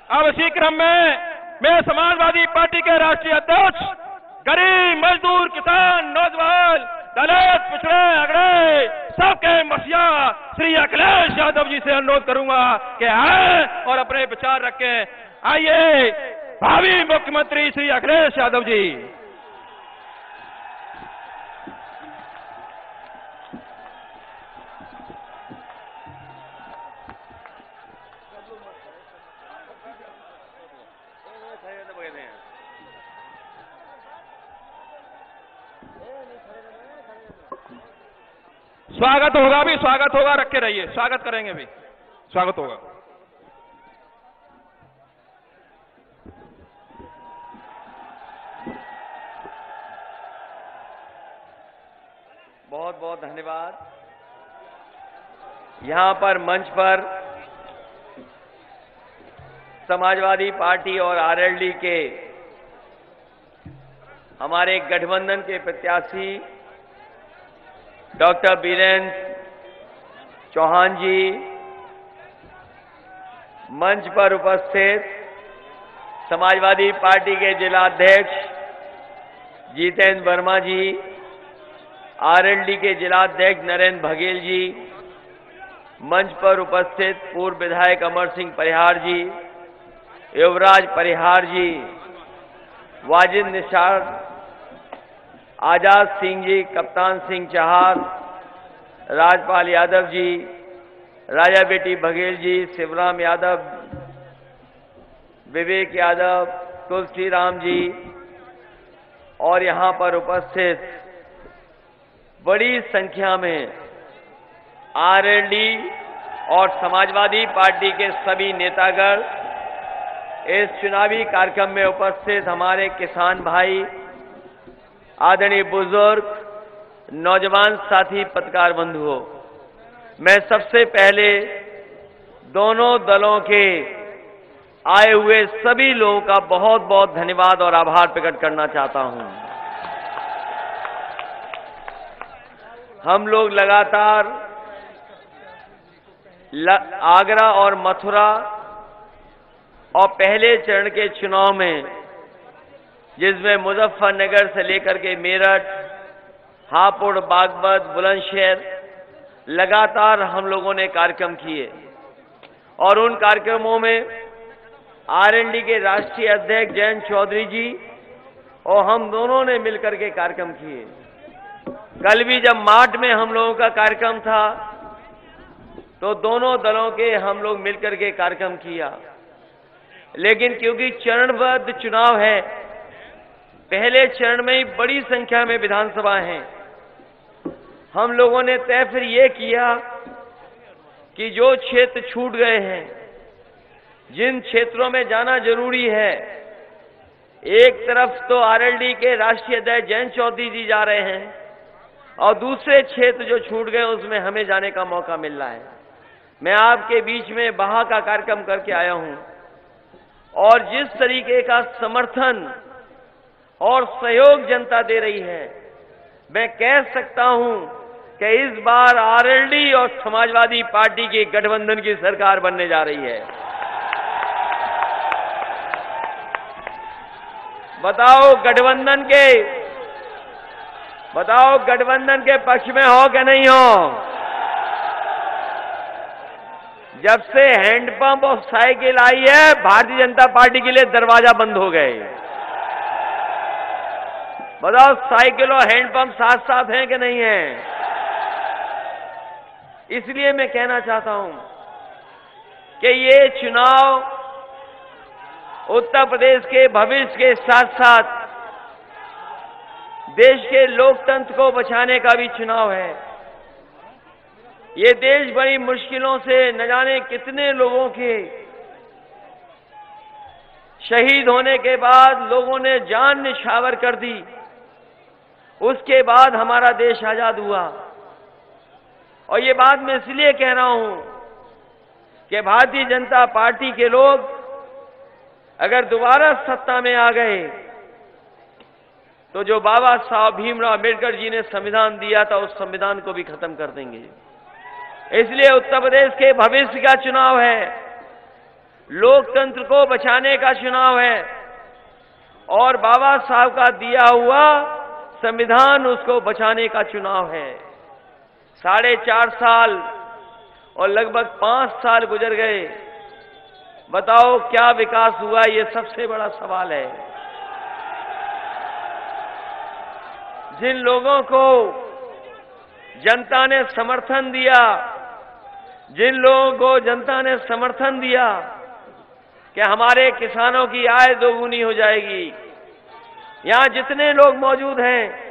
अब इसी क्रम में मैं समाजवादी पार्टी के राष्ट्रीय अध्यक्ष, गरीब मजदूर किसान नौजवान दलित पिछड़े अगड़े सबके मसीहा श्री अखिलेश यादव जी से अनुरोध करूंगा कि आए और अपने विचार रखें। आइए भावी मुख्यमंत्री श्री अखिलेश यादव जी। स्वागत होगा भी, स्वागत होगा, रखे रहिए, स्वागत करेंगे भी, स्वागत होगा। बहुत बहुत धन्यवाद। यहां पर मंच पर समाजवादी पार्टी और आरएलडी के हमारे गठबंधन के प्रत्याशी डॉक्टर बीरेंद्र चौहान जी, मंच पर उपस्थित समाजवादी पार्टी के जिला अध्यक्ष जितेंद्र वर्मा जी, आरएलडी के जिला अध्यक्ष नरेंद्र बघेल जी, मंच पर उपस्थित पूर्व विधायक अमर सिंह परिहार जी, युवराज परिहार जी, वाजिद निषाद, आजाद सिंह जी, कप्तान सिंह चहार, राजपाल यादव जी, राजा बेटी बघेल जी, शिवराम यादव, विवेक यादव, तुलसी राम जी और यहां पर उपस्थित बड़ी संख्या में आरएलडी और समाजवादी पार्टी के सभी नेतागण, इस चुनावी कार्यक्रम में उपस्थित हमारे किसान भाई, आदरणीय बुजुर्ग, नौजवान साथी, पत्रकार बंधुओं, मैं सबसे पहले दोनों दलों के आए हुए सभी लोगों का बहुत बहुत धन्यवाद और आभार प्रकट करना चाहता हूं। हम लोग लगातार आगरा और मथुरा और पहले चरण के चुनाव में, जिसमें मुजफ्फरनगर से लेकर के मेरठ, हापुड़, बागपत, बुलंदशहर, लगातार हम लोगों ने कार्यक्रम किए और उन कार्यक्रमों में आरएलडी के राष्ट्रीय अध्यक्ष जयंत चौधरी जी और हम दोनों ने मिलकर के कार्यक्रम किए। कल भी जब मार्च में हम लोगों का कार्यक्रम था तो दोनों दलों के हम लोग मिलकर के कार्यक्रम किया, लेकिन क्योंकि चरणबद्ध चुनाव है, पहले चरण में ही बड़ी संख्या में विधानसभा हैं, हम लोगों ने तय फिर ये किया कि जो क्षेत्र छूट गए हैं, जिन क्षेत्रों में जाना जरूरी है, एक तरफ तो आरएलडी के राष्ट्रीय अध्यक्ष जयंत चौधरी जी जा रहे हैं और दूसरे क्षेत्र जो छूट गए उसमें हमें जाने का मौका मिल रहा है। मैं आपके बीच में बहा का कार्यक्रम करके आया हूं और जिस तरीके का समर्थन और सहयोग जनता दे रही है, मैं कह सकता हूं कि इस बार आरएलडी और समाजवादी पार्टी की गठबंधन की सरकार बनने जा रही है। बताओ गठबंधन के पक्ष में हो कि नहीं हो? जब से हैंडपंप और साइकिल आई है, भारतीय जनता पार्टी के लिए दरवाजा बंद हो गए। बताओ साइकिल और हैंडपंप साथ साथ हैं कि नहीं है? इसलिए मैं कहना चाहता हूं कि ये चुनाव उत्तर प्रदेश के भविष्य के साथ साथ देश के लोकतंत्र को बचाने का भी चुनाव है। ये देश बड़ी मुश्किलों से न जाने कितने लोगों के शहीद होने के बाद लोगों ने जान निछावर कर दी, उसके बाद हमारा देश आजाद हुआ। और ये बात मैं इसलिए कह रहा हूं कि भारतीय जनता पार्टी के लोग अगर दोबारा सत्ता में आ गए तो जो बाबा साहब भीमराव अम्बेडकर जी ने संविधान दिया था, उस संविधान को भी खत्म कर देंगे। इसलिए उत्तर प्रदेश के भविष्य का चुनाव है। लोकतंत्र को बचाने का चुनाव है और बाबा साहब का दिया हुआ संविधान उसको बचाने का चुनाव है। 4.5 साल और लगभग 5 साल गुजर गए। बताओ क्या विकास हुआ? ये सबसे बड़ा सवाल है। जिन लोगों को जनता ने समर्थन दिया, जिन लोगों को जनता ने समर्थन दिया कि हमारे किसानों की आय दोगुनी हो जाएगी, यहां जितने लोग मौजूद हैं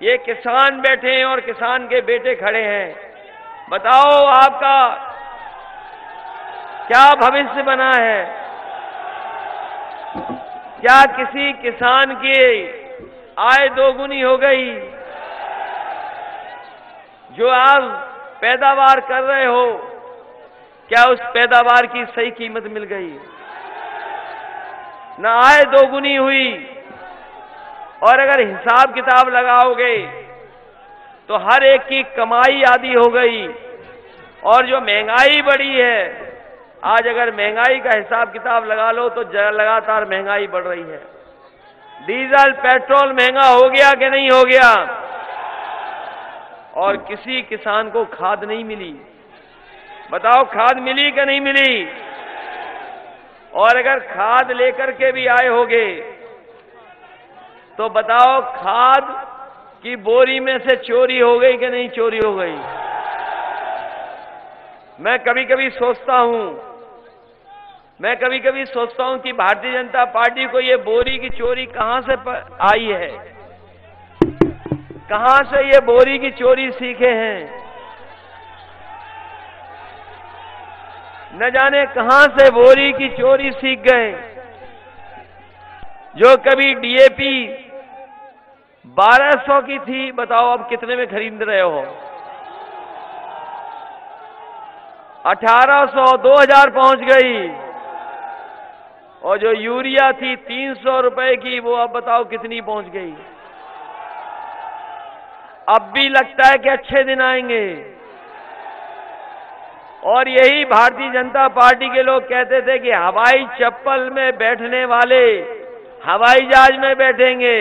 ये किसान बैठे हैं और किसान के बेटे खड़े हैं। बताओ आपका क्या भविष्य बना है? क्या किसी किसान की आय दोगुनी हो गई? जो आप पैदावार कर रहे हो, क्या उस पैदावार की सही कीमत मिल गई? न आय दोगुनी हुई। और अगर हिसाब किताब लगाओगे तो हर एक की कमाई आधी हो गई। और जो महंगाई बढ़ी है, आज अगर महंगाई का हिसाब किताब लगा लो तो लगातार महंगाई बढ़ रही है। डीजल पेट्रोल महंगा हो गया कि नहीं हो गया? और किसी किसान को खाद नहीं मिली। बताओ खाद मिली कि नहीं मिली? और अगर खाद लेकर के भी आए होगे तो बताओ खाद की बोरी में से चोरी हो गई कि नहीं चोरी हो गई? मैं कभी कभी सोचता हूं कि भारतीय जनता पार्टी को ये बोरी की चोरी कहां से आई है, कहां से ये बोरी की चोरी सीखे हैं। न जाने कहां से बोरी की चोरी सीख गए। जो कभी डीएपी 1200 की थी, बताओ अब कितने में खरीद रहे हो? 1800, 2000 पहुंच गई। और जो यूरिया थी 300 रुपए की, वो अब बताओ कितनी पहुंच गई। अब भी लगता है कि अच्छे दिन आएंगे। और यही भारतीय जनता पार्टी के लोग कहते थे कि हवाई चप्पल में बैठने वाले हवाई जहाज में बैठेंगे।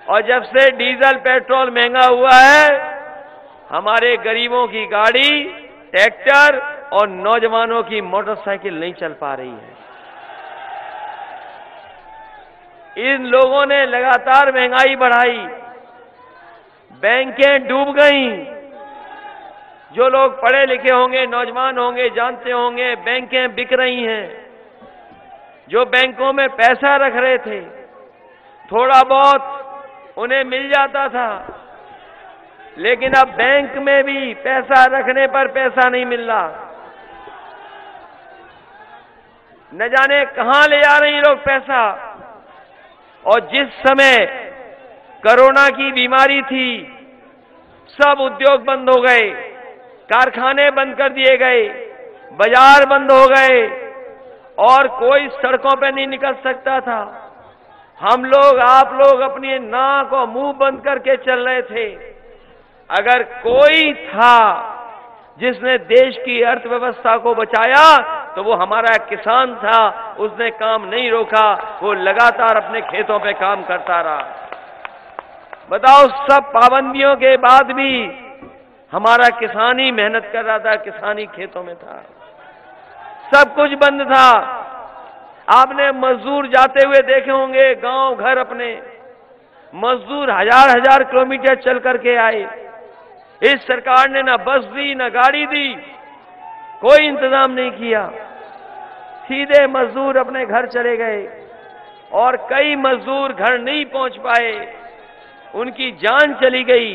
और जब से डीजल पेट्रोल महंगा हुआ है, हमारे गरीबों की गाड़ी, ट्रैक्टर और नौजवानों की मोटरसाइकिल नहीं चल पा रही है। इन लोगों ने लगातार महंगाई बढ़ाई, बैंकें डूब गईं। जो लोग पढ़े लिखे होंगे, नौजवान होंगे, जानते होंगे बैंकें बिक रही हैं। जो बैंकों में पैसा रख रहे थे, थोड़ा बहुत उन्हें मिल जाता था, लेकिन अब बैंक में भी पैसा रखने पर पैसा नहीं मिल रहा। न जाने कहां ले जा रहे हैं लोग पैसा। और जिस समय कोरोना की बीमारी थी, सब उद्योग बंद हो गए, कारखाने बंद कर दिए गए, बाजार बंद हो गए और कोई सड़कों पे नहीं निकल सकता था। हम लोग, आप लोग अपनी नाक और मुंह बंद करके चल रहे थे। अगर कोई था जिसने देश की अर्थव्यवस्था को बचाया तो वो हमारा किसान था। उसने काम नहीं रोका, वो लगातार अपने खेतों पे काम करता रहा। बताओ, सब पाबंदियों के बाद भी हमारा किसान ही मेहनत कर रहा था, किसान ही खेतों में था। सब कुछ बंद था। आपने मजदूर जाते हुए देखे होंगे, गांव घर अपने मजदूर हजार किलोमीटर चल करके आए। इस सरकार ने ना बस दी, ना गाड़ी दी, कोई इंतजाम नहीं किया। सीधे मजदूर अपने घर चले गए और कई मजदूर घर नहीं पहुंच पाए, उनकी जान चली गई।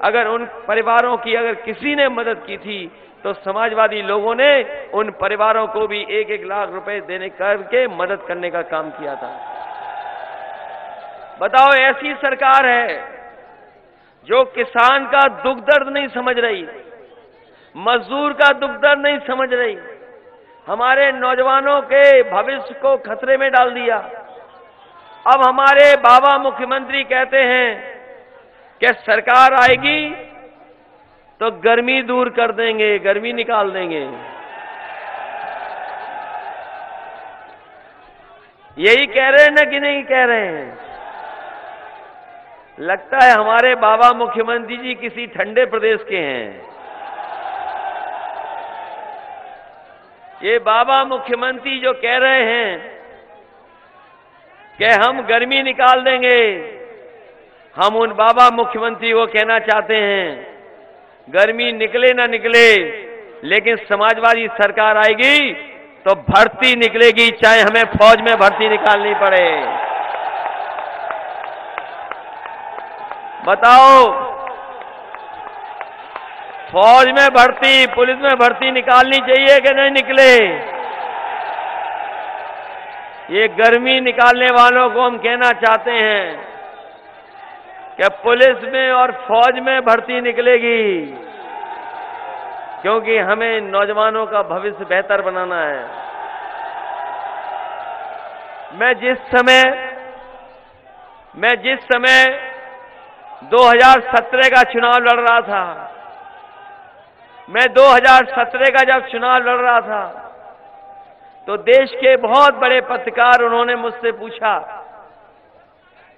अगर उन परिवारों की अगर किसी ने मदद की थी तो समाजवादी लोगों ने उन परिवारों को भी 1-1 लाख रुपए देने करके मदद करने का काम किया था। बताओ, ऐसी सरकार है जो किसान का दुख दर्द नहीं समझ रही, मजदूर का दुख दर्द नहीं समझ रही, हमारे नौजवानों के भविष्य को खतरे में डाल दिया। अब हमारे बाबा मुख्यमंत्री कहते हैं कि सरकार आएगी तो गर्मी दूर कर देंगे, गर्मी निकाल देंगे। यही कह रहे हैं ना कि नहीं कह रहे हैं? लगता है हमारे बाबा मुख्यमंत्री जी किसी ठंडे प्रदेश के हैं। ये बाबा मुख्यमंत्री जो कह रहे हैं कि हम गर्मी निकाल देंगे, हम उन बाबा मुख्यमंत्री को कहना चाहते हैं, गर्मी निकले ना निकले, लेकिन समाजवादी सरकार आएगी तो भर्ती निकलेगी, चाहे हमें फौज में भर्ती निकालनी पड़े। बताओ, फौज में भर्ती, पुलिस में भर्ती निकालनी चाहिए कि नहीं निकले? ये गर्मी निकालने वालों को हम कहना चाहते हैं कि पुलिस में और फौज में भर्ती निकलेगी, क्योंकि हमें नौजवानों का भविष्य बेहतर बनाना है। मैं जिस समय 2017 का चुनाव लड़ रहा था, मैं 2017 का जब चुनाव लड़ रहा था, तो देश के बहुत बड़े पत्रकार, उन्होंने मुझसे पूछा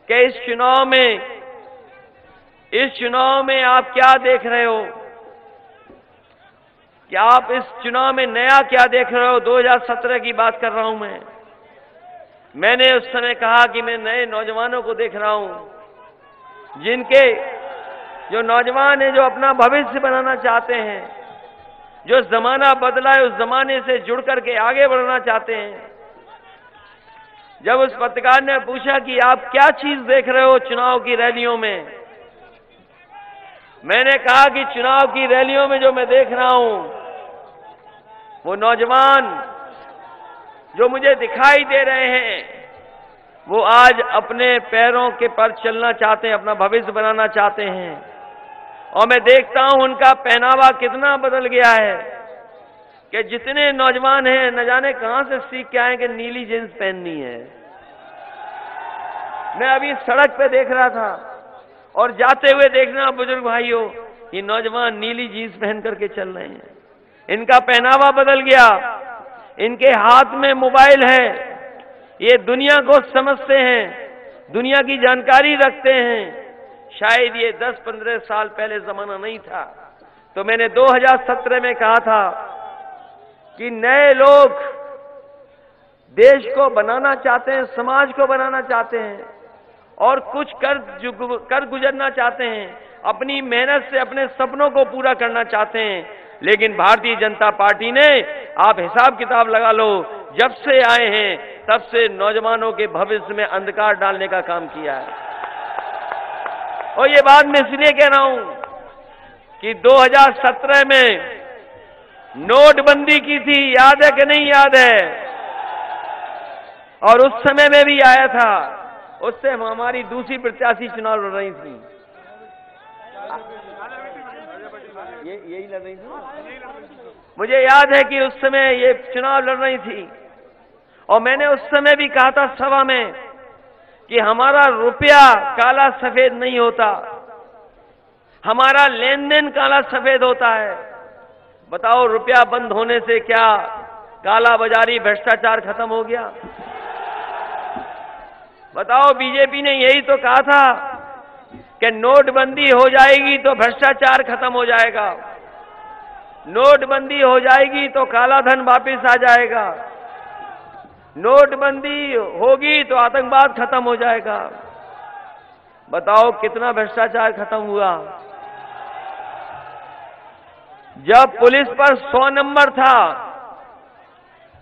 कि इस चुनाव में आप क्या देख रहे हो, कि आप इस चुनाव में नया क्या देख रहे हो? 2017 की बात कर रहा हूं मैंने उस समय कहा कि मैं नए नौजवानों को देख रहा हूं, जो नौजवान हैं, जो अपना भविष्य बनाना चाहते हैं, जो जमाना बदला है उस जमाने से जुड़ करके आगे बढ़ना चाहते हैं। जब उस पत्रकार ने पूछा कि आप क्या चीज देख रहे हो चुनाव की रैलियों में, मैंने कहा कि चुनाव की रैलियों में जो मैं देख रहा हूं, वो नौजवान जो मुझे दिखाई दे रहे हैं, वो आज अपने पैरों के पर चलना चाहते हैं, अपना भविष्य बनाना चाहते हैं। और मैं देखता हूं उनका पहनावा कितना बदल गया है, कि जितने नौजवान हैं न जाने कहां से सीख के आए कि नीली जींस पहननी है। मैं अभी सड़क पे देख रहा था, और जाते हुए देखना बुजुर्ग भाइयों, ये नौजवान नीली जींस पहन करके चल रहे हैं। इनका पहनावा बदल गया, इनके हाथ में मोबाइल है, ये दुनिया को समझते हैं, दुनिया की जानकारी रखते हैं। शायद ये 10-15 साल पहले जमाना नहीं था। तो मैंने 2017 में कहा था कि नए लोग देश को बनाना चाहते हैं, समाज को बनाना चाहते हैं, और कुछ कर गुजरना चाहते हैं, अपनी मेहनत से अपने सपनों को पूरा करना चाहते हैं। लेकिन भारतीय जनता पार्टी ने, आप हिसाब किताब लगा लो, जब से आए हैं तब से नौजवानों के भविष्य में अंधकार डालने का काम किया है। और ये बात मैं इसलिए कह रहा हूं कि 2017 में नोटबंदी की थी, याद है कि नहीं याद है? और उस समय में भी आया था, उससे हमारी दूसरी प्रत्याशी चुनाव लड़ रही थी। यही लड़ रही थी। मुझे याद है कि उस समय ये चुनाव लड़ रही थी, और मैंने उस समय भी कहा था सभा में कि हमारा रुपया काला सफेद नहीं होता, हमारा लेन देन काला सफेद होता है। बताओ, रुपया बंद होने से क्या काला बाजारी, भ्रष्टाचार खत्म हो गया? बताओ, बीजेपी ने यही तो कहा था कि नोटबंदी हो जाएगी तो भ्रष्टाचार खत्म हो जाएगा, नोटबंदी हो जाएगी तो काला धन वापस आ जाएगा, नोटबंदी होगी तो आतंकवाद खत्म हो जाएगा। बताओ कितना भ्रष्टाचार खत्म हुआ। जब पुलिस पर 100 नंबर था,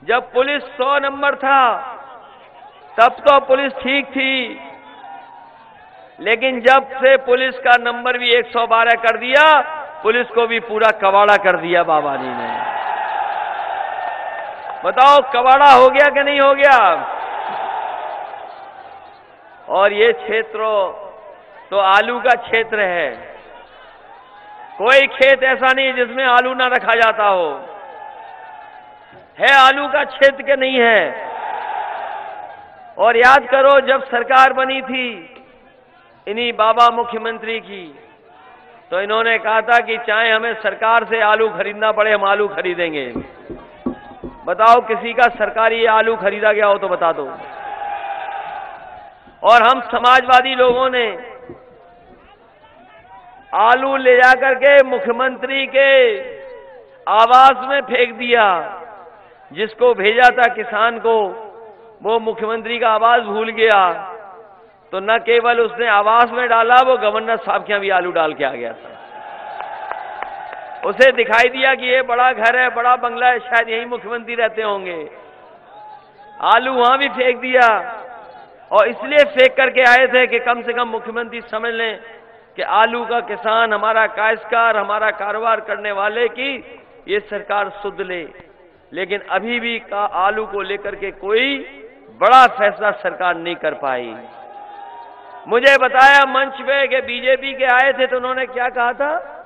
जब पुलिस 100 नंबर था, तब तो पुलिस ठीक थी, लेकिन जब से पुलिस का नंबर भी 112 कर दिया, पुलिस को भी पूरा कबाड़ा कर दिया बाबा जी ने। बताओ, कबाड़ा हो गया कि नहीं हो गया? और ये क्षेत्र तो आलू का क्षेत्र है, कोई खेत ऐसा नहीं जिसमें आलू ना रखा जाता हो। है आलू का क्षेत्र के नहीं है? और याद करो, जब सरकार बनी थी इन्हीं बाबा मुख्यमंत्री की, तो इन्होंने कहा था कि चाहे हमें सरकार से आलू खरीदना पड़े, हम आलू खरीदेंगे। बताओ, किसी का सरकारी आलू खरीदा गया हो तो बता दो। और हम समाजवादी लोगों ने आलू ले जाकर के मुख्यमंत्री के आवास में फेंक दिया। जिसको भेजा था किसान को, वो मुख्यमंत्री का आवास भूल गया, तो न केवल उसने आवास में डाला, वो गवर्नर साहब के यहां भी आलू डाल के आ गया था। उसे दिखाई दिया कि ये बड़ा घर है, बड़ा बंगला है, शायद यही मुख्यमंत्री रहते होंगे। आलू वहां भी फेंक दिया, और इसलिए फेंक करके आए थे कि कम से कम मुख्यमंत्री समझ लें कि आलू का किसान, हमारा काश्तकार, हमारा कारोबार करने वाले की ये सरकार सुध ले। लेकिन अभी भी आलू को लेकर के कोई बड़ा फैसला सरकार नहीं कर पाई। मुझे बताया मंच पे कि बीजेपी के आए थे, तो उन्होंने क्या कहा था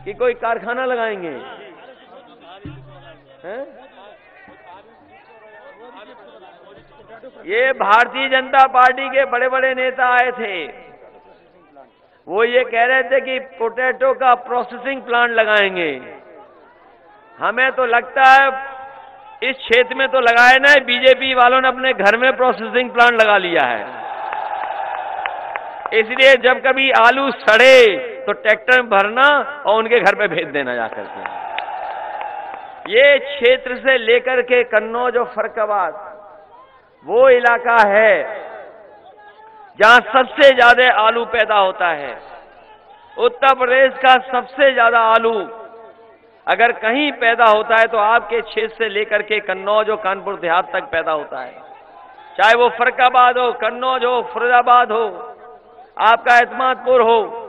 कि कोई कारखाना लगाएंगे, हैं? ये भारतीय जनता पार्टी के बड़े बड़े नेता आए थे, वो ये कह रहे थे कि पोटैटो का प्रोसेसिंग प्लांट लगाएंगे। हमें तो लगता है इस क्षेत्र में तो लगाए ना, बीजेपी वालों ने अपने घर में प्रोसेसिंग प्लांट लगा लिया है। इसलिए जब कभी आलू सड़े तो ट्रैक्टर में भरना और उनके घर पे भेज देना जाकर के। ये क्षेत्र से लेकर के कन्नौज और फर्रुखाबाद वो इलाका है जहां सबसे ज्यादा आलू पैदा होता है। उत्तर प्रदेश का सबसे ज्यादा आलू अगर कहीं पैदा होता है तो आपके क्षेत्र से लेकर के कन्नौज और कानपुर देहात तक पैदा होता है। चाहे वो फर्रुखाबाद हो, कन्नौज हो, फिरोजाबाद हो, आपका एतमादपुर हो,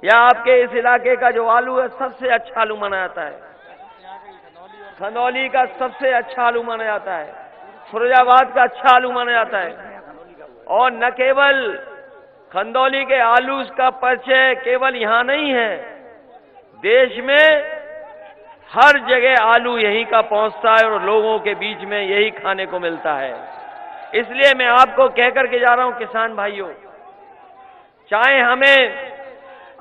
या आपके इस इलाके का जो आलू है सबसे अच्छा आलू माना जाता है। खंदौली का सबसे अच्छा आलू माना जाता है, फिरोजाबाद का अच्छा आलू माना जाता है। और न केवल खंदौली के आलू का परिचय केवल यहां नहीं है, देश में हर जगह आलू यहीं का पहुंचता है और लोगों के बीच में यही खाने को मिलता है। इसलिए मैं आपको कहकर के जा रहा हूं किसान भाइयों, चाहे हमें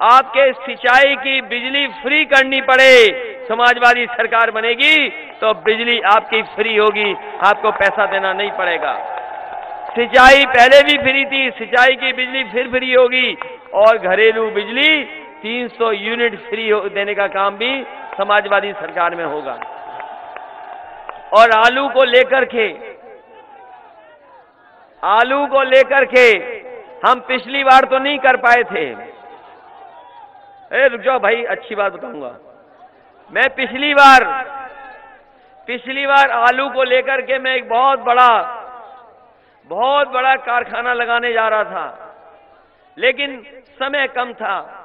आपके सिंचाई की बिजली फ्री करनी पड़े, समाजवादी सरकार बनेगी तो बिजली आपकी फ्री होगी, आपको पैसा देना नहीं पड़ेगा। सिंचाई पहले भी फ्री थी, सिंचाई की बिजली फिर फ्री होगी, और घरेलू बिजली 300 यूनिट फ्री देने का काम भी समाजवादी सरकार में होगा। और आलू को लेकर के हम पिछली बार तो नहीं कर पाए थे। रुक जाओ भाई, अच्छी बात बताऊंगा। मैं पिछली बार आलू को लेकर के मैं एक बहुत बड़ा कारखाना लगाने जा रहा था, लेकिन समय कम था,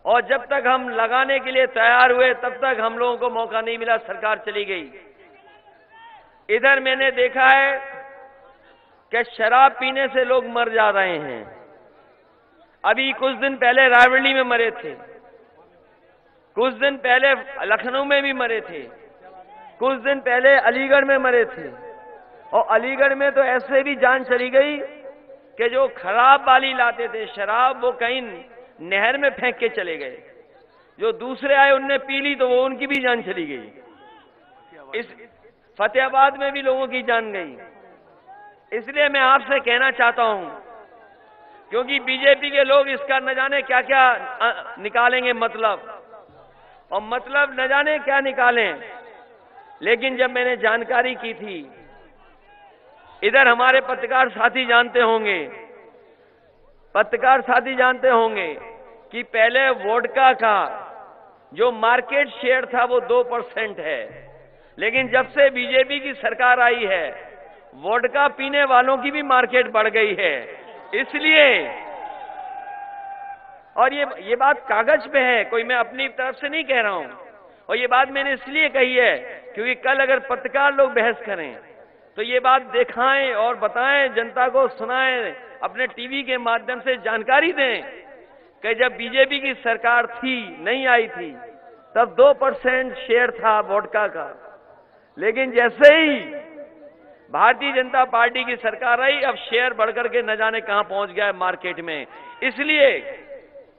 और जब तक हम लगाने के लिए तैयार हुए तब तक हम लोगों को मौका नहीं मिला, सरकार चली गई। इधर मैंने देखा है कि शराब पीने से लोग मर जा रहे हैं। अभी कुछ दिन पहले रायबरेली में मरे थे, कुछ दिन पहले लखनऊ में भी मरे थे, कुछ दिन पहले अलीगढ़ में मरे थे। और अलीगढ़ में तो ऐसे भी जान चली गई कि जो खराब वाली लाते थे शराब, वो कहीं नहर में फेंक के चले गए। जो दूसरे आए उनने पी ली तो वो उनकी भी जान चली गई। इस फतेहाबाद में भी लोगों की जान गई। इसलिए मैं आपसे कहना चाहता हूं, क्योंकि बीजेपी के लोग इसका न जाने क्या क्या निकालेंगे मतलब, और मतलब न जाने क्या निकालें। लेकिन जब मैंने जानकारी की थी, इधर हमारे पत्रकार साथी जानते होंगे कि पहले वोडका का जो मार्केट शेयर था वो 2% है, लेकिन जब से बीजेपी की सरकार आई है वोडका पीने वालों की भी मार्केट बढ़ गई है। इसलिए, और ये बात कागज पे है, कोई मैं अपनी तरफ से नहीं कह रहा हूं, और ये बात मैंने इसलिए कही है क्योंकि कल अगर पत्रकार लोग बहस करें तो ये बात दिखाएं और बताएं, जनता को सुनाएं, अपने टीवी के माध्यम से जानकारी दें कि जब बीजेपी की सरकार नहीं आई थी तब 2% शेयर था वोडका का, लेकिन जैसे ही भारतीय जनता पार्टी की सरकार आई अब शेयर बढ़कर के न जाने कहां पहुंच गया है मार्केट में।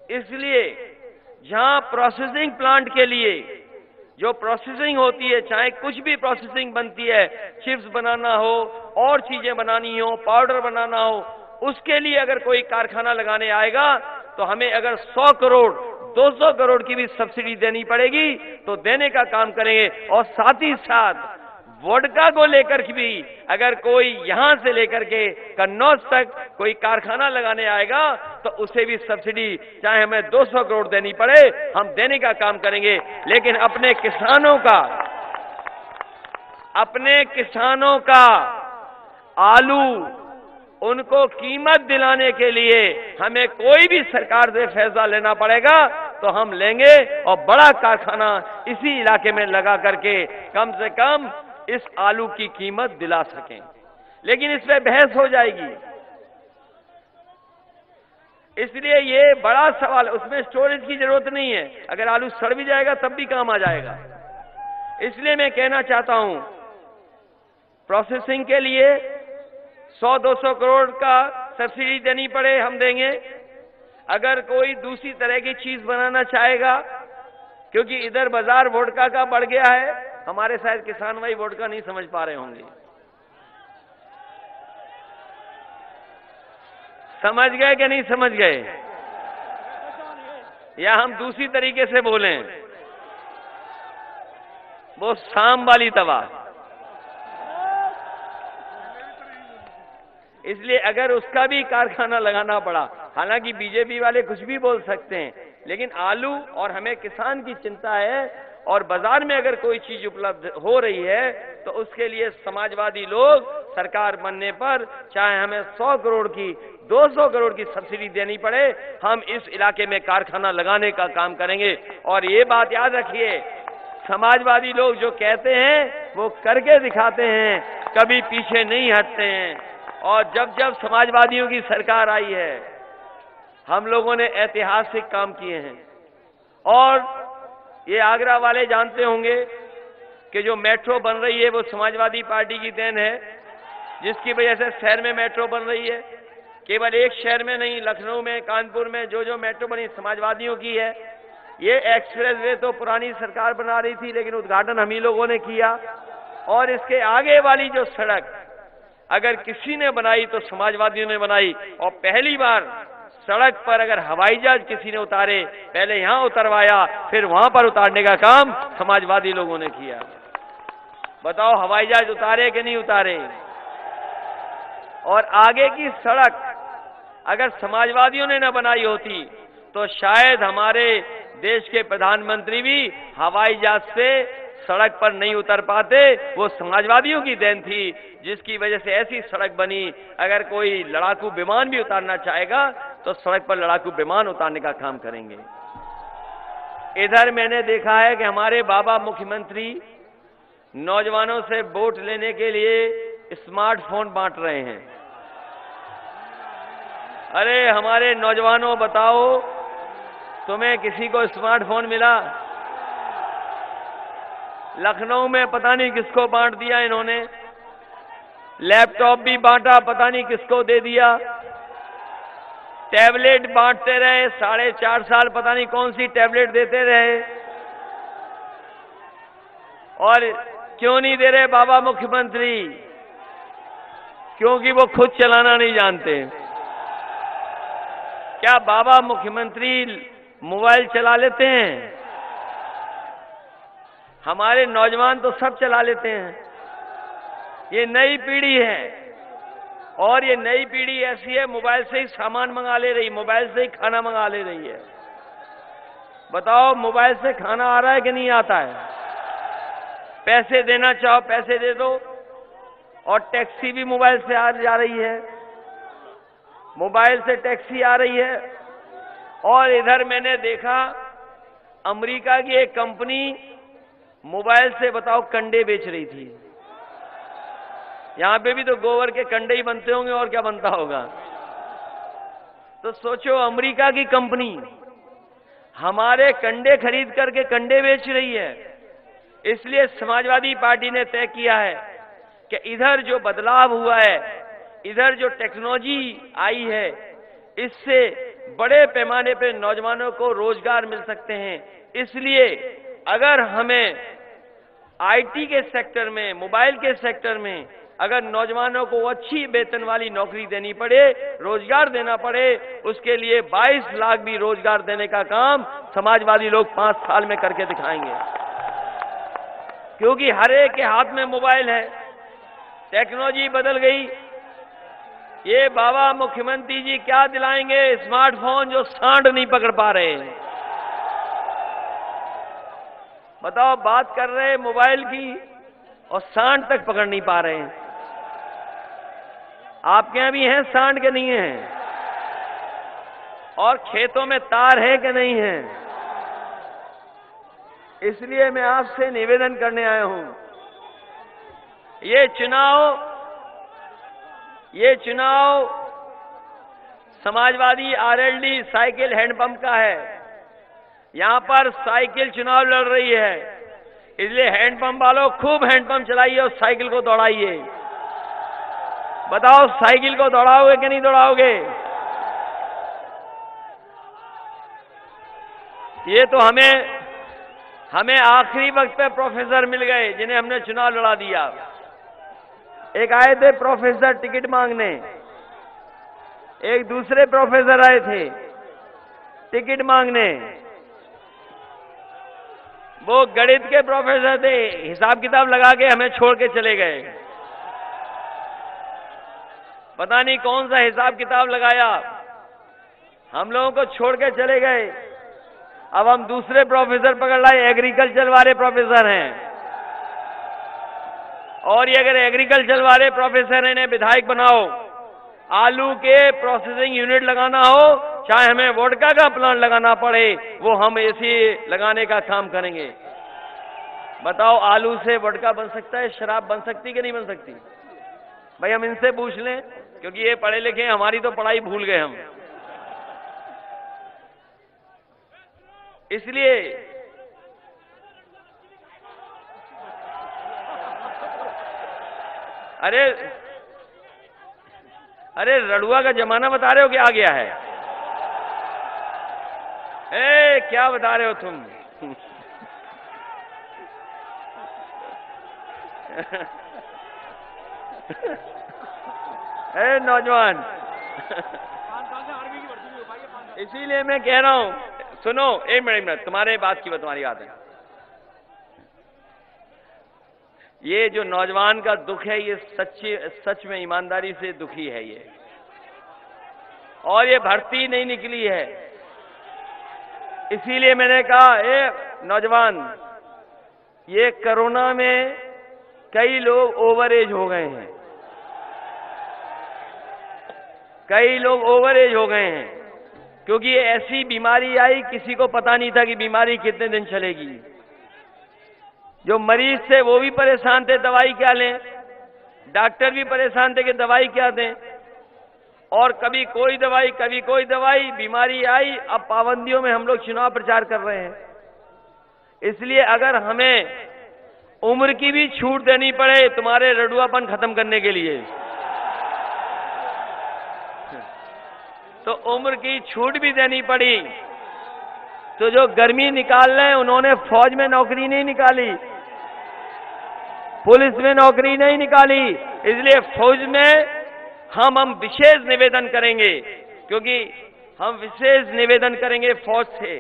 इसलिए जहां प्रोसेसिंग प्लांट के लिए जो प्रोसेसिंग होती है, चाहे कुछ भी प्रोसेसिंग बनती है, चिप्स बनाना हो और चीजें बनानी हो, पाउडर बनाना हो, उसके लिए अगर कोई कारखाना लगाने आएगा तो हमें अगर 100 करोड़ 200 करोड़ की भी सब्सिडी देनी पड़ेगी तो देने का काम करेंगे। और साथ ही साथ वोडका को लेकर के भी अगर कोई यहां से लेकर के कन्नौज तक कोई कारखाना लगाने आएगा तो उसे भी सब्सिडी चाहे हमें 200 करोड़ देनी पड़े, हम देने का काम करेंगे। लेकिन अपने किसानों का आलू उनको कीमत दिलाने के लिए हमें कोई भी सरकार से फैसला लेना पड़ेगा तो हम लेंगे और बड़ा कारखाना इसी इलाके में लगा करके कम से कम इस आलू की कीमत दिला सकें। लेकिन इस पे बहस हो जाएगी, इसलिए ये बड़ा सवाल, उसमें स्टोरेज की जरूरत नहीं है। अगर आलू सड़ भी जाएगा तब भी काम आ जाएगा। इसलिए मैं कहना चाहता हूं प्रोसेसिंग के लिए 100-200 करोड़ का सब्सिडी देनी पड़े हम देंगे। अगर कोई दूसरी तरह की चीज बनाना चाहेगा, क्योंकि इधर बाजार वोडका का बढ़ गया है, हमारे शायद किसान भाई वोडका नहीं समझ पा रहे होंगे, समझ गए कि नहीं समझ गए, या हम दूसरी तरीके से बोलें, वो शाम वाली तवा। इसलिए अगर उसका भी कारखाना लगाना पड़ा, हालांकि बीजेपी वाले कुछ भी बोल सकते हैं, लेकिन आलू और हमें किसान की चिंता है। और बाजार में अगर कोई चीज उपलब्ध हो रही है तो उसके लिए समाजवादी लोग सरकार बनने पर चाहे हमें 100 करोड़ की 200 करोड़ की सब्सिडी देनी पड़े, हम इस इलाके में कारखाना लगाने का काम करेंगे। और ये बात याद रखिए, समाजवादी लोग जो कहते हैं वो करके दिखाते हैं, कभी पीछे नहीं हटते हैं। और जब जब समाजवादियों की सरकार आई है हम लोगों ने ऐतिहासिक काम किए हैं। और ये आगरा वाले जानते होंगे कि जो मेट्रो बन रही है वो समाजवादी पार्टी की देन है, जिसकी वजह से शहर में मेट्रो बन रही है। केवल एक शहर में नहीं, लखनऊ में, कानपुर में जो मेट्रो बनी समाजवादियों की है। ये एक्सप्रेस वे तो पुरानी सरकार बना रही थी, लेकिन उद्घाटन हम ही लोगों ने किया। और इसके आगे वाली जो सड़क अगर किसी ने बनाई तो समाजवादियों ने बनाई। और पहली बार सड़क पर अगर हवाई जहाज किसी ने उतारे, पहले यहां उतरवाया, फिर वहां पर उतारने का काम समाजवादी लोगों ने किया। बताओ हवाई जहाज उतारे कि नहीं उतारे? और आगे की सड़क अगर समाजवादियों ने न बनाई होती तो शायद हमारे देश के प्रधानमंत्री भी हवाई जहाज से सड़क पर नहीं उतर पाते। वो समाजवादियों की देन थी, जिसकी वजह से ऐसी सड़क बनी। अगर कोई लड़ाकू विमान भी उतारना चाहेगा तो सड़क पर लड़ाकू विमान उतारने का काम करेंगे। इधर मैंने देखा है कि हमारे बाबा मुख्यमंत्री नौजवानों से वोट लेने के लिए स्मार्टफोन बांट रहे हैं। अरे हमारे नौजवानों, बताओ तुम्हें किसी को स्मार्टफोन मिला? लखनऊ में पता नहीं किसको बांट दिया इन्होंने, लैपटॉप भी बांटा, पता नहीं किसको दे दिया। टैबलेट बांटते रहे 4.5 साल, पता नहीं कौन सी टैबलेट देते रहे। और क्यों नहीं दे रहे बाबा मुख्यमंत्री? क्योंकि वो खुद चलाना नहीं जानते। क्या बाबा मुख्यमंत्री मोबाइल चला लेते हैं? हमारे नौजवान तो सब चला लेते हैं। ये नई पीढ़ी है, और ये नई पीढ़ी ऐसी है मोबाइल से ही सामान मंगा ले रही, मोबाइल से ही खाना मंगा ले रही है। बताओ मोबाइल से खाना आ रहा है कि नहीं आता है? पैसे देना चाहो पैसे दे दो, और टैक्सी भी मोबाइल से आ जा रही है, मोबाइल से टैक्सी आ रही है। और इधर मैंने देखा अमेरिका की एक कंपनी मोबाइल से बताओ कंडे बेच रही थी। यहां पे भी तो गोबर के कंडे ही बनते होंगे, और क्या बनता होगा। तो सोचो अमेरिका की कंपनी हमारे कंडे खरीद करके कंडे बेच रही है। इसलिए समाजवादी पार्टी ने तय किया है कि इधर जो बदलाव हुआ है, इधर जो टेक्नोलॉजी आई है, इससे बड़े पैमाने पे नौजवानों को रोजगार मिल सकते हैं। इसलिए अगर हमें आईटी के सेक्टर में, मोबाइल के सेक्टर में अगर नौजवानों को अच्छी वेतन वाली नौकरी देनी पड़े, रोजगार देना पड़े, उसके लिए 22 लाख भी रोजगार देने का काम समाजवादी लोग 5 साल में करके दिखाएंगे। क्योंकि हर एक के हाथ में मोबाइल है, टेक्नोलॉजी बदल गई। ये बाबा मुख्यमंत्री जी क्या दिलाएंगे? स्मार्टफोन जो सांड नहीं पकड़ पा रहे हैं। बताओ, बात कर रहे हैं मोबाइल की और सांड तक पकड़ नहीं पा रहे हैं। आपके यहां भी हैं सांड के नहीं हैं? और खेतों में तार है कि नहीं है? इसलिए मैं आपसे निवेदन करने आया हूं, ये चुनाव समाजवादी आरएलडी साइकिल हैंडपंप का है। यहां पर साइकिल चुनाव लड़ रही है, इसलिए हैंडपंप वालों खूब हैंडपंप चलाइए और साइकिल को दौड़ाइए। बताओ, साइकिल को दौड़ाओगे कि नहीं दौड़ाओगे? ये तो हमें आखिरी वक्त पे प्रोफेसर मिल गए जिन्हें हमने चुनाव लड़ा दिया। एक आए थे प्रोफेसर टिकट मांगने, एक दूसरे प्रोफेसर आए थे टिकट मांगने। वो गणित के प्रोफेसर थे, हिसाब किताब लगा के हमें छोड़ के चले गए। पता नहीं कौन सा हिसाब किताब लगाया, हम लोगों को छोड़ के चले गए। अब हम दूसरे प्रोफेसर पकड़ लाए, एग्रीकल्चर वाले प्रोफेसर हैं। और ये अगर एग्रीकल्चर वाले प्रोफेसर हैं, इन्हें विधायक बनाओ, आलू के प्रोसेसिंग यूनिट लगाना हो, चाहे हमें वोडका का प्लांट लगाना पड़े, वो हम ऐसे लगाने का काम करेंगे। बताओ, आलू से वोडका बन सकता है? शराब बन सकती कि नहीं बन सकती? भाई हम इनसे पूछ लें, क्योंकि ये पढ़े लिखे हैं, हमारी तो पढ़ाई भूल गए हम। इसलिए अरे रड़ुआ का जमाना बता रहे हो कि आ गया है? क्या बता रहे हो तुम? नौजवान, इसीलिए मैं कह रहा हूं, सुनो, एक मिनट, तुम्हारी बात है। ये जो नौजवान का दुख है, ये सच में ईमानदारी से दुखी है ये, और ये भर्ती नहीं निकली है। इसीलिए मैंने कहा, नौजवान, ये कोरोना में कई लोग ओवर एज हो गए हैं, क्योंकि ये ऐसी बीमारी आई, किसी को पता नहीं था कि बीमारी कितने दिन चलेगी। जो मरीज थे वो भी परेशान थे, दवाई क्या लें, डॉक्टर भी परेशान थे कि दवाई क्या दें, और कभी कोई दवाई कभी कोई दवाई, बीमारी आई। अब पाबंदियों में हम लोग चुनाव प्रचार कर रहे हैं। इसलिए अगर हमें उम्र की भी छूट देनी पड़े तुम्हारे रडुआपन खत्म करने के लिए, तो उम्र की छूट भी देनी पड़ी। तो जो गर्मी निकाल रहे हैं, उन्होंने फौज में नौकरी नहीं निकाली, पुलिस में नौकरी नहीं निकाली, इसलिए फौज में हम विशेष निवेदन करेंगे, क्योंकि हम विशेष निवेदन करेंगे फौज से,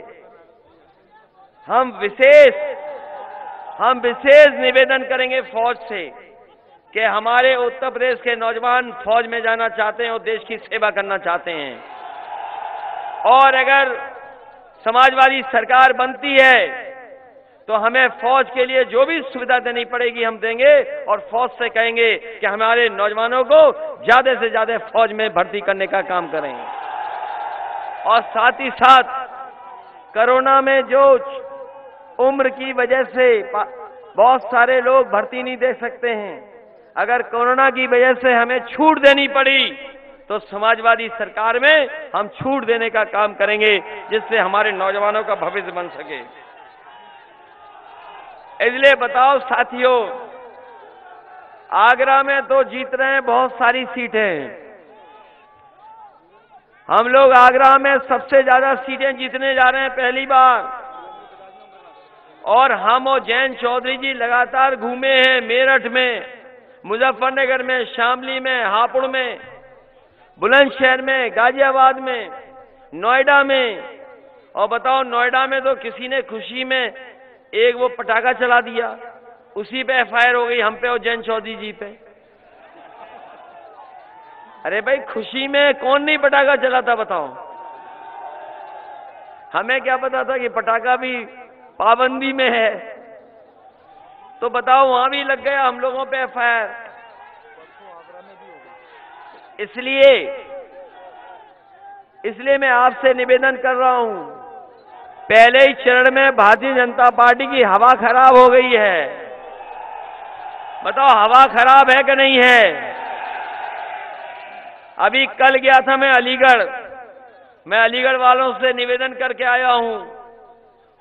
हम विशेष निवेदन करेंगे फौज से कि हमारे उत्तर प्रदेश के नौजवान फौज में जाना चाहते हैं और देश की सेवा करना चाहते हैं। और अगर समाजवादी सरकार बनती है तो हमें फौज के लिए जो भी सुविधा देनी पड़ेगी हम देंगे, और फौज से कहेंगे कि हमारे नौजवानों को ज्यादा से ज्यादा फौज में भर्ती करने का काम करेंगे। और साथ ही साथ कोरोना में जो उम्र की वजह से बहुत सारे लोग भर्ती नहीं दे सकते हैं, अगर कोरोना की वजह से हमें छूट देनी पड़ी तो समाजवादी सरकार में हम छूट देने का काम करेंगे, जिससे हमारे नौजवानों का भविष्य बन सके। इसलिए बताओ साथियों, आगरा में तो जीत रहे हैं बहुत सारी सीटें, हम लोग आगरा में सबसे ज्यादा सीटें जीतने जा रहे हैं पहली बार। और हम और जयंत चौधरी जी लगातार घूमे हैं मेरठ में, मुजफ्फरनगर में, शामली में, हापुड़ में, बुलंदशहर में, गाजियाबाद में, नोएडा में। और बताओ, नोएडा में तो किसी ने खुशी में एक वो पटाखा चला दिया, उसी पे एफआईआर हो गई, हम पे और जैन चौधरी जी पे। अरे भाई, खुशी में कौन नहीं पटाखा चलाता बताओ? हमें क्या पता था कि पटाखा भी पाबंदी में है? तो बताओ, वहां भी लग गया हम लोगों पे एफआईआर। इसलिए मैं आपसे निवेदन कर रहा हूं, पहले ही चरण में भारतीय जनता पार्टी की हवा खराब हो गई है। बताओ, हवा खराब है कि नहीं है? अभी कल गया था मैं अलीगढ़, मैं अलीगढ़ वालों से निवेदन करके आया हूं,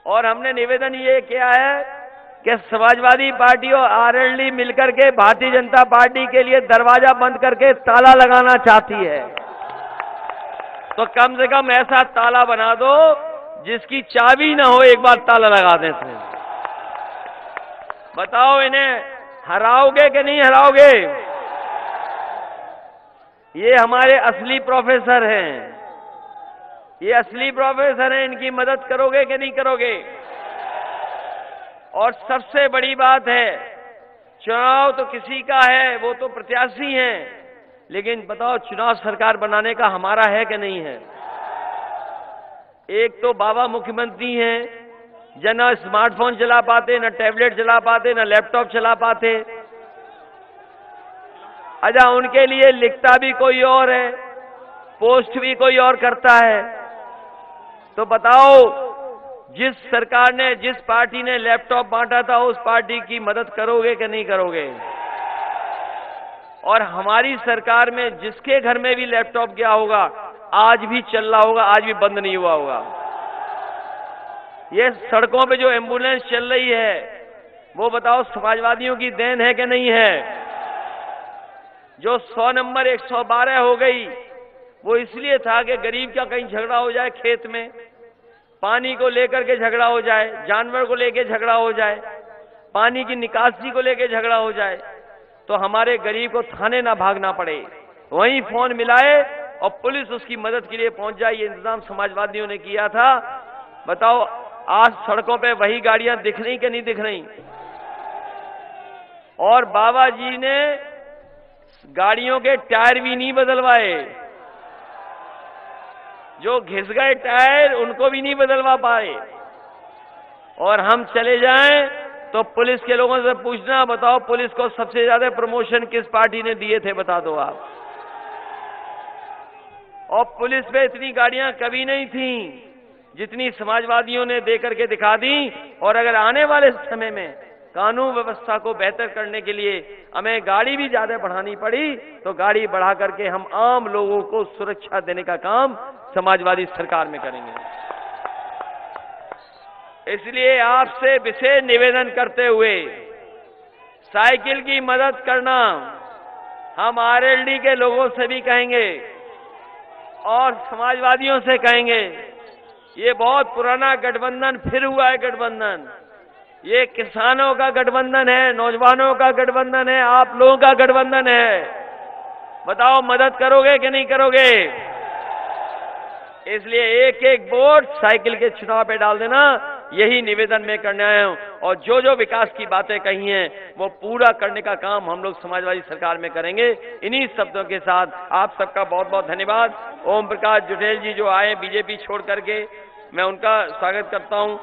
और हमने निवेदन ये किया है कि समाजवादी पार्टी और आरएलडी मिलकर के भारतीय जनता पार्टी के लिए दरवाजा बंद करके ताला लगाना चाहती है। तो कम से कम ऐसा ताला बना दो जिसकी चाबी ना हो, एक बार ताला लगा दें तो। बताओ, इन्हें हराओगे कि नहीं हराओगे? ये हमारे असली प्रोफेसर हैं, ये असली प्रोफेसर हैं, इनकी मदद करोगे कि नहीं करोगे? और सबसे बड़ी बात है, चुनाव तो किसी का है, वो तो प्रत्याशी हैं, लेकिन बताओ, चुनाव सरकार बनाने का हमारा है कि नहीं है? एक तो बाबा मुख्यमंत्री हैं, न स्मार्टफोन चला पाते, न टैबलेट चला पाते, न लैपटॉप चला पाते। अच्छा, उनके लिए लिखता भी कोई और है, पोस्ट भी कोई और करता है। तो बताओ, जिस सरकार ने, जिस पार्टी ने लैपटॉप बांटा था, उस पार्टी की मदद करोगे कि नहीं करोगे? और हमारी सरकार में जिसके घर में भी लैपटॉप गया होगा, आज भी चल रहा होगा, आज भी बंद नहीं हुआ होगा। ये सड़कों पे जो एम्बुलेंस चल रही है, वो बताओ समाजवादियों की देन है कि नहीं है? जो 100 नंबर 112 हो गई, वो इसलिए था कि गरीब का कहीं झगड़ा हो जाए, खेत में पानी को लेकर के झगड़ा हो जाए, जानवर को लेकर झगड़ा हो जाए, पानी की निकासी को लेकर झगड़ा हो जाए, तो हमारे गरीब को थाने ना भागना पड़े, वहीं फोन मिलाए और पुलिस उसकी मदद के लिए पहुंच जाए। ये इंतजाम समाजवादियों ने किया था। बताओ, आज सड़कों पे वही गाड़ियां दिख रही कि नहीं दिख रही? और बाबा जी ने गाड़ियों के टायर भी नहीं बदलवाए, जो घिस गए टायर उनको भी नहीं बदलवा पाए। और हम चले जाएं तो पुलिस के लोगों से पूछना, बताओ पुलिस को सबसे ज्यादा प्रमोशन किस पार्टी ने दिए थे, बता दो आप। और पुलिस पे इतनी गाड़ियां कभी नहीं थी जितनी समाजवादियों ने दे करके दिखा दी। और अगर आने वाले समय में कानून व्यवस्था को बेहतर करने के लिए हमें गाड़ी भी ज्यादा बढ़ानी पड़ी, तो गाड़ी बढ़ा करके हम आम लोगों को सुरक्षा देने का काम समाजवादी सरकार में करेंगे। इसलिए आपसे विशेष निवेदन करते हुए, साइकिल की मदद करना हम आरएलडी के लोगों से भी कहेंगे और समाजवादियों से कहेंगे। ये बहुत पुराना गठबंधन फिर हुआ है। गठबंधन ये किसानों का गठबंधन है, नौजवानों का गठबंधन है, आप लोगों का गठबंधन है। बताओ, मदद करोगे कि नहीं करोगे? इसलिए एक एक वोट साइकिल के चुनाव पे डाल देना, यही निवेदन मैं करने आया हूं। और जो जो विकास की बातें कही हैं वो पूरा करने का काम हम लोग समाजवादी सरकार में करेंगे। इन्हीं शब्दों के साथ आप सबका बहुत बहुत धन्यवाद। ओम प्रकाश जुटेल जी जो आए बीजेपी छोड़ करके, मैं उनका स्वागत करता हूं।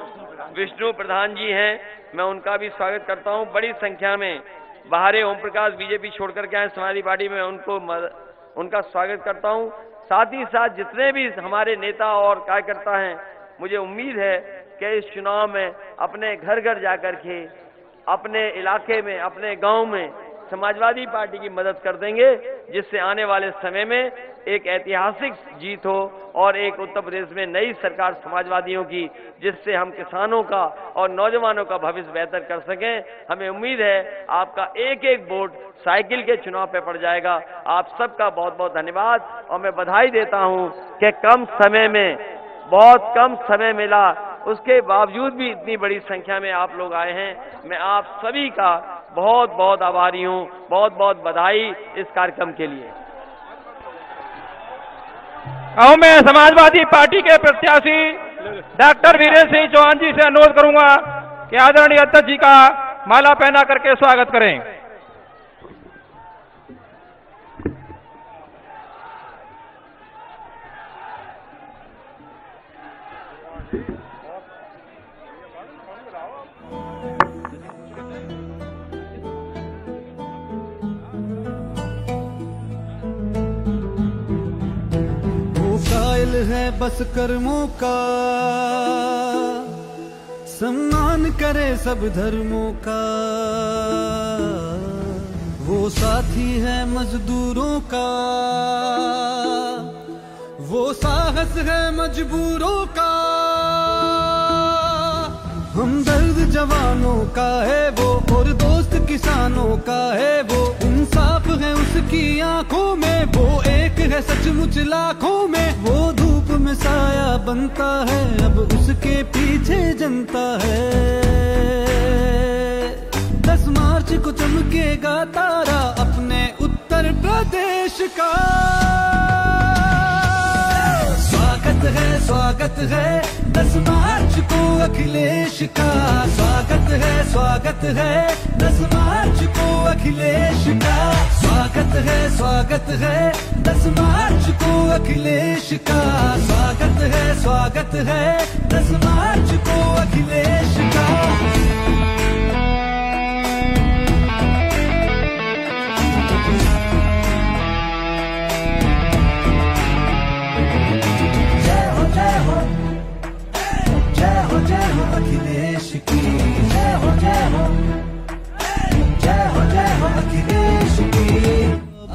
विष्णु प्रधान जी हैं, मैं उनका भी स्वागत करता हूं। बड़ी संख्या में बाहर ओम प्रकाश बीजेपी छोड़ करके आए समाजवादी पार्टी में, उनका स्वागत करता हूं। साथ ही साथ जितने भी हमारे नेता और कार्यकर्ता हैं, मुझे उम्मीद है कि इस चुनाव में अपने घर घर जाकर के, अपने इलाके में, अपने गांव में समाजवादी पार्टी की मदद कर देंगे, जिससे आने वाले समय में एक ऐतिहासिक जीत हो और एक उत्तर प्रदेश में नई सरकार समाजवादियों की, जिससे हम किसानों का और नौजवानों का भविष्य बेहतर कर सकें। हमें उम्मीद है आपका एक एक वोट साइकिल के चुनाव पे पड़ जाएगा। आप सबका बहुत बहुत धन्यवाद। और मैं बधाई देता हूं कि कम समय में, बहुत कम समय मिला, उसके बावजूद भी इतनी बड़ी संख्या में आप लोग आए हैं। मैं आप सभी का बहुत बहुत आभारी हूं। बहुत बहुत बधाई इस कार्यक्रम के लिए। अब मैं समाजवादी पार्टी के प्रत्याशी डॉक्टर वीरेंद्र सिंह चौहान जी से अनुरोध करूंगा कि आदरणीय अध्यक्ष जी का माला पहना करके स्वागत करें। है बस कर्मों का, सम्मान करे सब धर्मों का। वो साथी है मजदूरों का, वो साहस है मजबूरों का। हमदर्द जवानों का है वो, और दोस्त किसानों का है वो। इंसाफ है उसकी आंखों में, वो एक है सचमुच लाखों में। वो धूप में साया बनता है, अब उसके पीछे जनता है। 10 मार्च को चमकेगा तारा अपने उत्तर प्रदेश का। स्वागत है 10 मार्च को अखिलेश का। स्वागत है 10 मार्च को अखिलेश का। स्वागत है 10 मार्च को अखिलेश का। स्वागत है 10 मार्च को अखिलेश का। अखिलेश की जय हो अखिलेश की।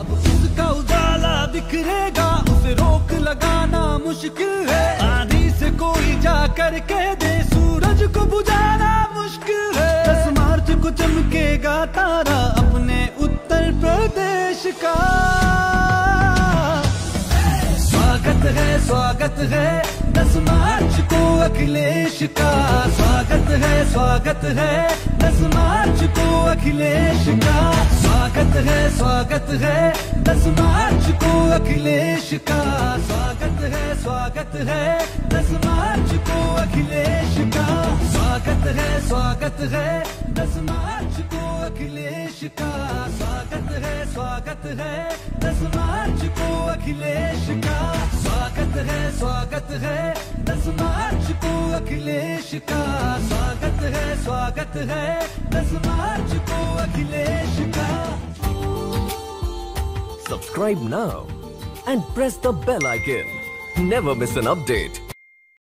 अब उसका उजाला बिखरेगा, उसे रोक लगाना मुश्किल है। आंधी से कोई जा कर कह दे, सूरज को बुझाना मुश्किल है। 10 मार्च को चमकेगा तारा अपने उत्तर प्रदेश का। स्वागत है 10 मार्च को अखिलेश का। स्वागत है 10 मार्च को अखिलेश का। स्वागत है 10 मार्च को अखिलेश का। स्वागत है 10 मार्च को अखिलेश का। स्वागत है 10 मार्च को अखिलेश का। स्वागत है 10 मार्च को अखिलेश का। स्वागत है 10 मार्च को अखिलेश का। स्वागत है 10 मार्च को अखिलेश का। Subscribe now and press the bell icon. Never miss an update.